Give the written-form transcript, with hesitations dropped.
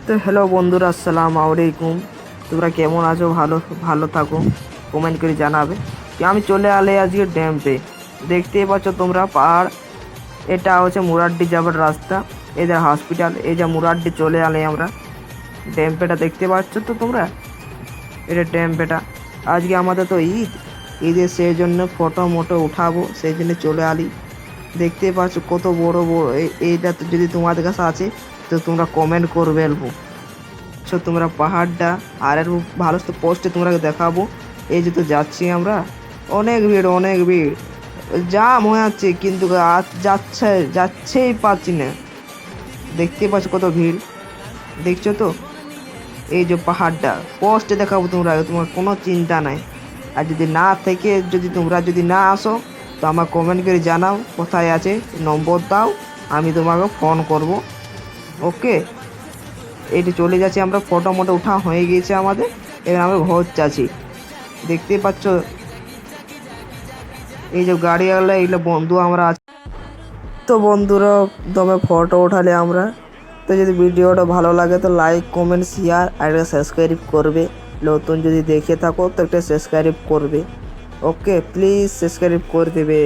তো হ্যালো বন্ধুরা, আসসালামু আলাইকুম। তোমরা কেমন আছো? ভালো ভালো থাকো, কমেন্ট করে জানাবে। কি আমি চলে আলে আজকে ড্যাম্পে। দেখতেই পাচ্ছ তোমরা পাহাড়। এটা হচ্ছে মুরাড্ডি যাবার রাস্তা। এদের হসপিটাল, এই যে মুরাড্ডি চলে আলে আমরা। ড্যাম্পেটা দেখতে পাচ্ছ তো তোমরা, এটা ড্যাম্পেটা। আজকে আমাদের তো ঈদের সেই জন্য ফটো মোটো উঠাবো, সেই জন্য চলে আলি। দেখতে পাচ্ছ কত বড় বড় এইটা। তো যদি তোমাদের কাছে আছে তো তোমরা কমেন্ট করবে অল্প। সো তোমরা পাহাড়টা আর একটু ভালো পোস্টে তোমরা দেখাবো। এই যে তো যাচ্ছি আমরা, অনেক ভিড় অনেক ভিড়, জাম হয়ে যাচ্ছে কিন্তু যাচ্ছেই পাচ্ছি না। দেখতে পাচ্ছ কত ভিড়, দেখছো তো? এই যে পাহাড়টা পোস্টে দেখাবো তোমরা, তোমার কোনো চিন্তা নাই। আর যদি না থেকে তোমরা যদি না আসো তো আমার কমেন্ট করে জানাও কোথায় আছে, নম্বর দাও, আমি তোমাকে ফোন করব। ওকে, এইটি চলে যাচ্ছি আমরা, ফটো মোটো উঠা হয়ে গিয়েছে আমাদের। এবার আমরা ঘর যাচ্ছি, দেখতে পাচ্ছ। এই যে গাড়িওয়ালা এগুলো বন্ধু আমরা আছি। তো বন্ধুরা, তবে ফটো উঠালে আমরা। তো যদি ভিডিওটা ভালো লাগে তো লাইক কমেন্ট শেয়ার আর একটা সাবস্ক্রাইব করবে। নতুন যদি দেখে থাকো তো একটা সাবস্ক্রাইব করবে। ওকে, প্লিজ সাবস্ক্রাইব করে দেবে।